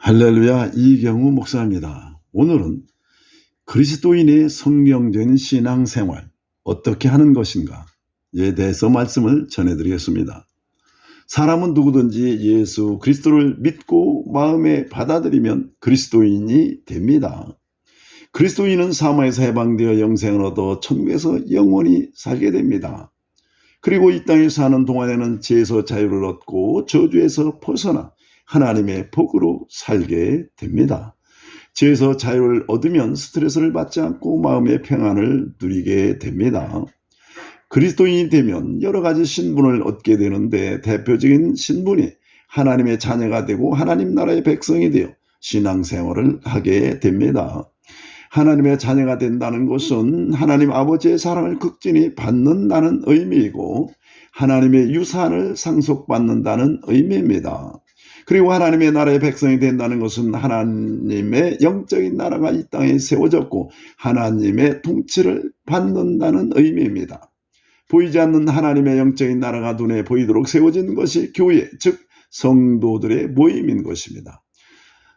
할렐루야, 이경우 목사입니다. 오늘은 그리스도인의 성경적인 신앙생활 어떻게 하는 것인가에 대해서 말씀을 전해드리겠습니다. 사람은 누구든지 예수 그리스도를 믿고 마음에 받아들이면 그리스도인이 됩니다. 그리스도인은 사망에서 해방되어 영생을 얻어 천국에서 영원히 살게 됩니다. 그리고 이 땅에 사는 동안에는 죄에서 자유를 얻고 저주에서 벗어나 하나님의 복으로 살게 됩니다. 죄에서 자유를 얻으면 스트레스를 받지 않고 마음의 평안을 누리게 됩니다. 그리스도인이 되면 여러 가지 신분을 얻게 되는데 대표적인 신분이 하나님의 자녀가 되고 하나님 나라의 백성이 되어 신앙생활을 하게 됩니다. 하나님의 자녀가 된다는 것은 하나님 아버지의 사랑을 극진히 받는다는 의미이고 하나님의 유산을 상속받는다는 의미입니다. 그리고 하나님의 나라의 백성이 된다는 것은 하나님의 영적인 나라가 이 땅에 세워졌고 하나님의 통치를 받는다는 의미입니다. 보이지 않는 하나님의 영적인 나라가 눈에 보이도록 세워진 것이 교회, 즉 성도들의 모임인 것입니다.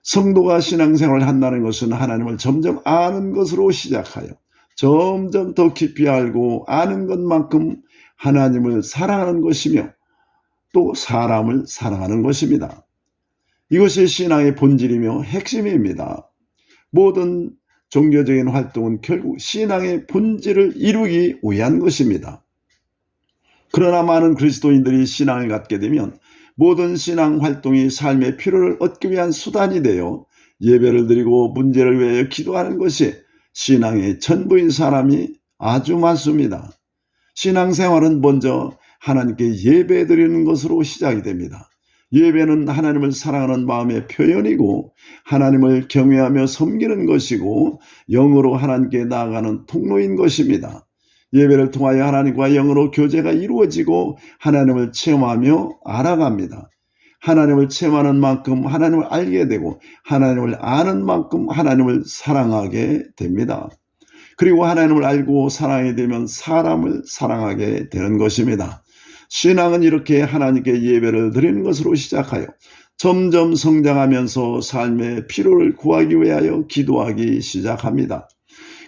성도가 신앙생활을 한다는 것은 하나님을 점점 아는 것으로 시작하여 점점 더 깊이 알고 아는 것만큼 하나님을 사랑하는 것이며 또 사람을 사랑하는 것입니다. 이것이 신앙의 본질이며 핵심입니다. 모든 종교적인 활동은 결국 신앙의 본질을 이루기 위한 것입니다. 그러나 많은 그리스도인들이 신앙을 갖게 되면 모든 신앙 활동이 삶의 필요를 얻기 위한 수단이 되어 예배를 드리고 문제를 위하여 기도하는 것이 신앙의 전부인 사람이 아주 많습니다. 신앙생활은 먼저 하나님께 예배 드리는 것으로 시작이 됩니다. 예배는 하나님을 사랑하는 마음의 표현이고 하나님을 경외하며 섬기는 것이고 영으로 하나님께 나아가는 통로인 것입니다. 예배를 통하여 하나님과 영으로 교제가 이루어지고 하나님을 체험하며 알아갑니다. 하나님을 체험하는 만큼 하나님을 알게 되고 하나님을 아는 만큼 하나님을 사랑하게 됩니다. 그리고 하나님을 알고 사랑하게 되면 사람을 사랑하게 되는 것입니다. 신앙은 이렇게 하나님께 예배를 드리는 것으로 시작하여 점점 성장하면서 삶의 필요를 구하기 위하여 기도하기 시작합니다.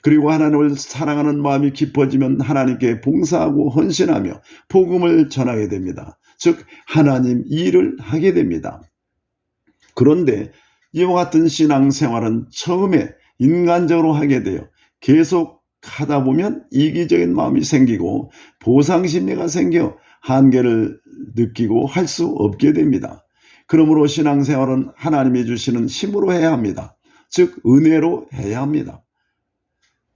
그리고 하나님을 사랑하는 마음이 깊어지면 하나님께 봉사하고 헌신하며 복음을 전하게 됩니다. 즉 하나님 일을 하게 됩니다. 그런데 이와 같은 신앙생활은 처음에 인간적으로 하게 되어 계속 하다 보면 이기적인 마음이 생기고 보상심리가 생겨 한계를 느끼고 할 수 없게 됩니다. 그러므로 신앙생활은 하나님이 주시는 힘으로 해야 합니다. 즉 은혜로 해야 합니다.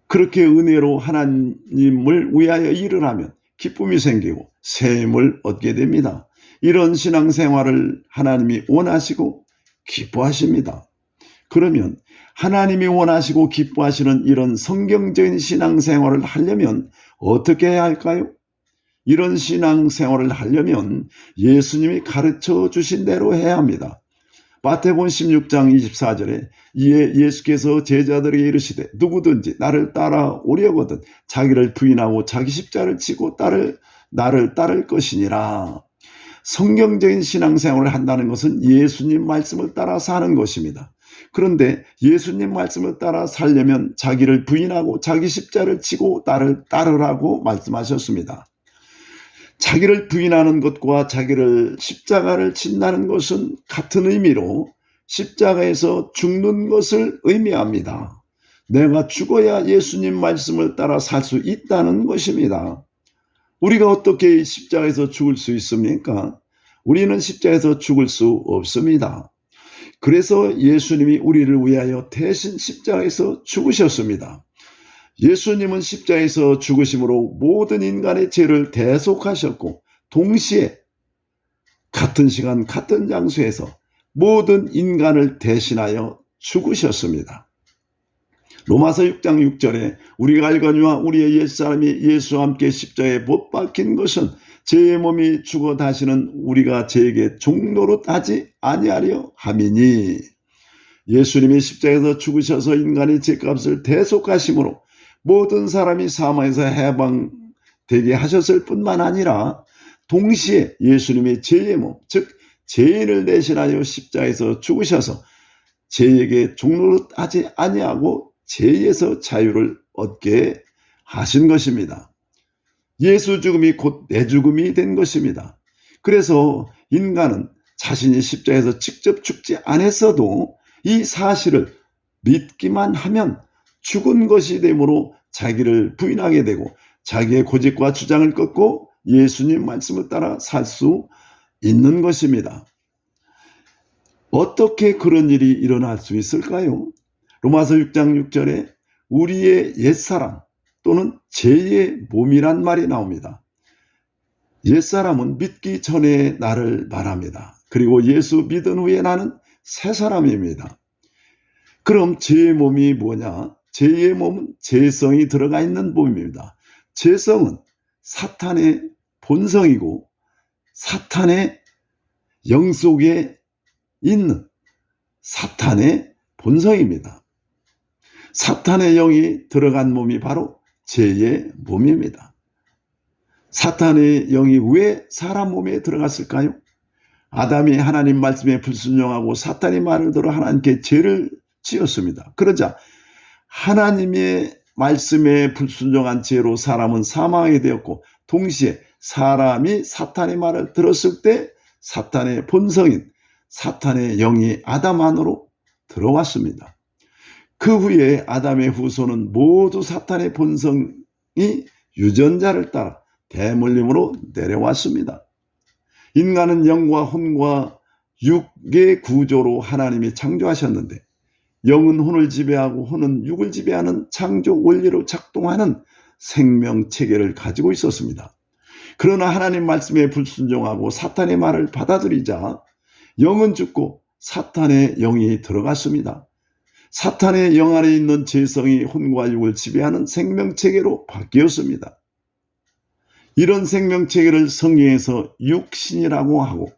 그렇게 은혜로 하나님을 위하여 일을 하면 기쁨이 생기고 새 힘을 얻게 됩니다. 이런 신앙생활을 하나님이 원하시고 기뻐하십니다. 그러면 하나님이 원하시고 기뻐하시는 이런 성경적인 신앙생활을 하려면 어떻게 해야 할까요? 이런 신앙생활을 하려면 예수님이 가르쳐 주신 대로 해야 합니다. 마태복음 16장 24절에 이에 예수께서 제자들에게 이르시되 누구든지 나를 따라오려거든 자기를 부인하고 자기 십자가를 지고 나를 따를 것이니라. 성경적인 신앙생활을 한다는 것은 예수님 말씀을 따라 사는 것입니다. 그런데 예수님 말씀을 따라 살려면 자기를 부인하고 자기 십자가를 지고 나를 따르라고 말씀하셨습니다. 자기를 부인하는 것과 자기를 십자가를 진다는 것은 같은 의미로 십자가에서 죽는 것을 의미합니다. 내가 죽어야 예수님 말씀을 따라 살 수 있다는 것입니다. 우리가 어떻게 십자가에서 죽을 수 있습니까? 우리는 십자가에서 죽을 수 없습니다. 그래서 예수님이 우리를 위하여 대신 십자가에서 죽으셨습니다. 예수님은 십자가에서 죽으심으로 모든 인간의 죄를 대속하셨고 동시에 같은 시간 같은 장소에서 모든 인간을 대신하여 죽으셨습니다. 로마서 6장 6절에 우리가 알거니와 우리의 옛사람이 예수와 함께 십자가에 못 박힌 것은 죄의 몸이 죽어 다시는 우리가 죄에게 종노릇하지 아니하려 함이니. 예수님이 십자가에서 죽으셔서 인간의 죄값을 대속하심으로 모든 사람이 사망에서 해방되게 하셨을 뿐만 아니라 동시에 예수님이 죄의 몸, 즉 죄인을 대신하여 십자가에서 죽으셔서 죄에게 종노릇하지 아니하고 죄에서 자유를 얻게 하신 것입니다. 예수 죽음이 곧 내 죽음이 된 것입니다. 그래서 인간은 자신이 십자가에서 직접 죽지 않았어도 이 사실을 믿기만 하면 죽은 것이 되므로 자기를 부인하게 되고 자기의 고집과 주장을 꺾고 예수님 말씀을 따라 살 수 있는 것입니다. 어떻게 그런 일이 일어날 수 있을까요? 로마서 6장 6절에 우리의 옛사람 또는 죄의 몸이란 말이 나옵니다. 옛사람은 믿기 전에 나를 말합니다. 그리고 예수 믿은 후에 나는 새 사람입니다. 그럼 죄의 몸이 뭐냐? 죄의 몸은 죄성이 들어가 있는 몸입니다. 죄성은 사탄의 본성이고 사탄의 영 속에 있는 사탄의 본성입니다. 사탄의 영이 들어간 몸이 바로 죄의 몸입니다. 사탄의 영이 왜 사람 몸에 들어갔을까요? 아담이 하나님 말씀에 불순종하고 사탄의 말을 들어 하나님께 죄를 지었습니다. 그러자 하나님의 말씀에 불순종한 죄로 사람은 사망하게 되었고 동시에 사람이 사탄의 말을 들었을 때 사탄의 본성인 사탄의 영이 아담 안으로 들어왔습니다. 그 후에 아담의 후손은 모두 사탄의 본성이 유전자를 따라 대물림으로 내려왔습니다. 인간은 영과 혼과 육의 구조로 하나님이 창조하셨는데 영은 혼을 지배하고 혼은 육을 지배하는 창조 원리로 작동하는 생명체계를 가지고 있었습니다. 그러나 하나님 말씀에 불순종하고 사탄의 말을 받아들이자 영은 죽고 사탄의 영이 들어갔습니다. 사탄의 영 안에 있는 죄성이 혼과 육을 지배하는 생명체계로 바뀌었습니다. 이런 생명체계를 성경에서 육신이라고 하고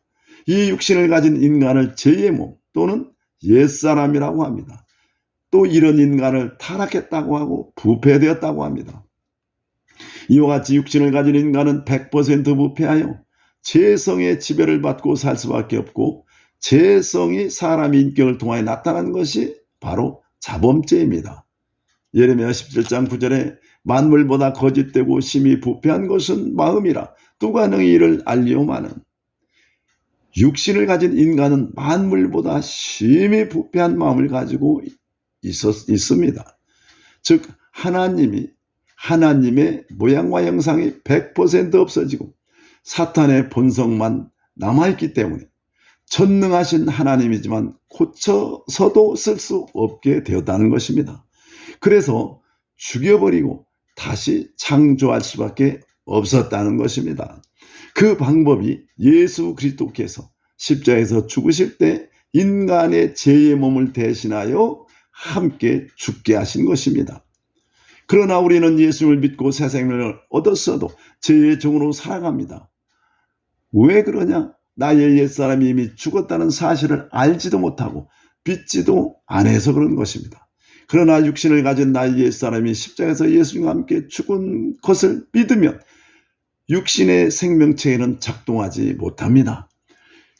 이 육신을 가진 인간을 죄의 몸 또는 옛사람이라고 합니다. 또 이런 인간을 타락했다고 하고 부패되었다고 합니다. 이와 같이 육신을 가진 인간은 100% 부패하여 죄성의 지배를 받고 살 수밖에 없고 죄성이 사람의 인격을 통하여 나타난 것이 바로 자범죄입니다. 예레미야 17장 9절에 만물보다 거짓되고 심히 부패한 것은 마음이라 누가 너희 이를 알리오마는. 육신을 가진 인간은 만물보다 심히 부패한 마음을 가지고 있습니다. 즉 하나님의 모양과 형상이 100% 없어지고 사탄의 본성만 남아있기 때문에 전능하신 하나님이지만 고쳐서도 쓸 수 없게 되었다는 것입니다. 그래서 죽여버리고 다시 창조할 수밖에 없었다는 것입니다. 그 방법이 예수 그리스도께서 십자가에서 죽으실 때 인간의 죄의 몸을 대신하여 함께 죽게 하신 것입니다. 그러나 우리는 예수를 믿고 새 생명을 얻었어도 죄의 종으로 살아갑니다. 왜 그러냐? 나의 옛사람이 이미 죽었다는 사실을 알지도 못하고 믿지도 않아서 그런 것입니다. 그러나 육신을 가진 나의 옛사람이 십자가에서 예수님과 함께 죽은 것을 믿으면 육신의 생명체계는 작동하지 못합니다.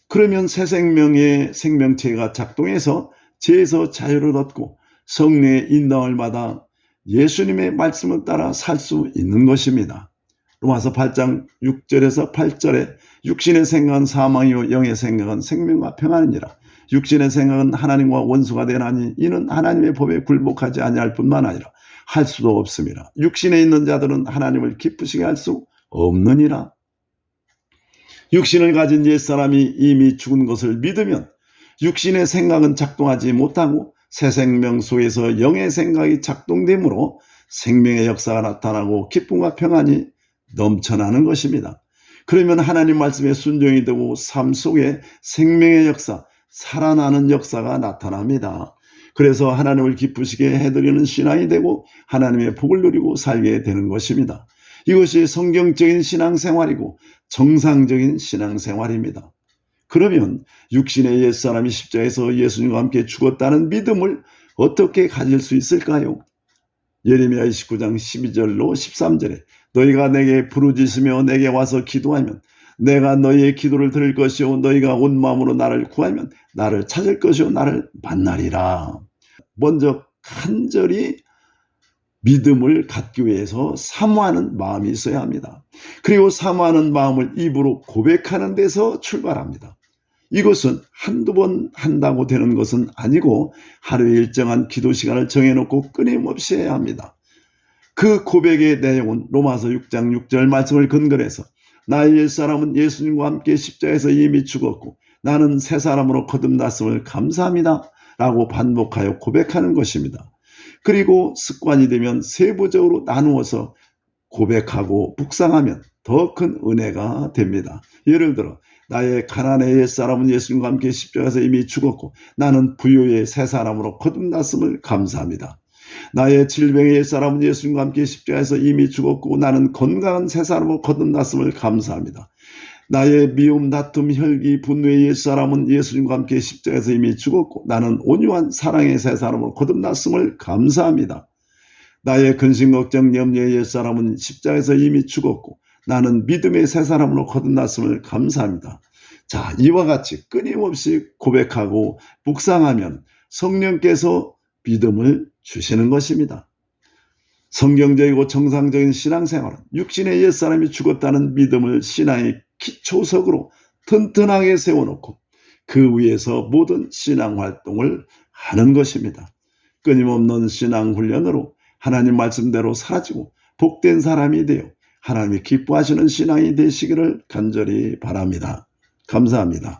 그러면 새 생명의 생명체계가 작동해서 죄에서 자유를 얻고 성령의 인도함을 받아 예수님의 말씀을 따라 살 수 있는 것입니다. 로마서 8장 6절에서 8절에 육신의 생각은 사망이요 영의 생각은 생명과 평안이니라. 육신의 생각은 하나님과 원수가 되나니 이는 하나님의 법에 굴복하지 아니할 뿐만 아니라 할 수도 없음이라. 육신에 있는 자들은 하나님을 기쁘시게 할 수 없느니라. 육신을 가진 옛사람이 이미 죽은 것을 믿으면 육신의 생각은 작동하지 못하고 새 생명 속에서 영의 생각이 작동되므로 생명의 역사가 나타나고 기쁨과 평안이 넘쳐나는 것입니다. 그러면 하나님 말씀에 순종이 되고 삶 속에 생명의 역사, 살아나는 역사가 나타납니다. 그래서 하나님을 기쁘시게 해드리는 신앙이 되고 하나님의 복을 누리고 살게 되는 것입니다. 이것이 성경적인 신앙생활이고 정상적인 신앙생활입니다. 그러면 육신의 옛사람이 십자가에서 예수님과 함께 죽었다는 믿음을 어떻게 가질 수 있을까요? 예레미야 29장 12절로 13절에 너희가 내게 부르짖으며 내게 와서 기도하면 내가 너희의 기도를 들을 것이요 너희가 온 마음으로 나를 구하면 나를 찾을 것이요 나를 만나리라. 먼저 간절히 믿음을 갖기 위해서 사모하는 마음이 있어야 합니다. 그리고 사모하는 마음을 입으로 고백하는 데서 출발합니다. 이것은 한두 번 한다고 되는 것은 아니고 하루에 일정한 기도 시간을 정해놓고 끊임없이 해야 합니다. 그 고백의 내용은 로마서 6장 6절 말씀을 근거로 해서 나의 옛사람은 예수님과 함께 십자가에서 이미 죽었고 나는 새 사람으로 거듭났음을 감사합니다 라고 반복하여 고백하는 것입니다. 그리고 습관이 되면 세부적으로 나누어서 고백하고 묵상하면 더 큰 은혜가 됩니다. 예를 들어 나의 가난의 옛사람은 예수님과 함께 십자가에서 이미 죽었고 나는 부요의 새 사람으로 거듭났음을 감사합니다. 나의 질병의 옛사람은 예수님과 함께 십자가에서 이미 죽었고 나는 건강한 새 사람으로 거듭났음을 감사합니다. 나의 미움, 다툼, 혈기, 분노의 옛사람은 예수님과 함께 십자가에서 이미 죽었고 나는 온유한 사랑의 새 사람으로 거듭났음을 감사합니다. 나의 근심, 걱정, 염려의 옛사람은 십자가에서 이미 죽었고 나는 믿음의 새 사람으로 거듭났음을 감사합니다. 자, 이와 같이 끊임없이 고백하고 묵상하면 성령께서 믿음을 주시는 것입니다. 성경적이고 정상적인 신앙생활은 육신의 옛사람이 죽었다는 믿음을 신앙의 기초석으로 튼튼하게 세워놓고 그 위에서 모든 신앙활동을 하는 것입니다. 끊임없는 신앙훈련으로 하나님 말씀대로 사라지고 복된 사람이 되어 하나님이 기뻐하시는 신앙이 되시기를 간절히 바랍니다. 감사합니다.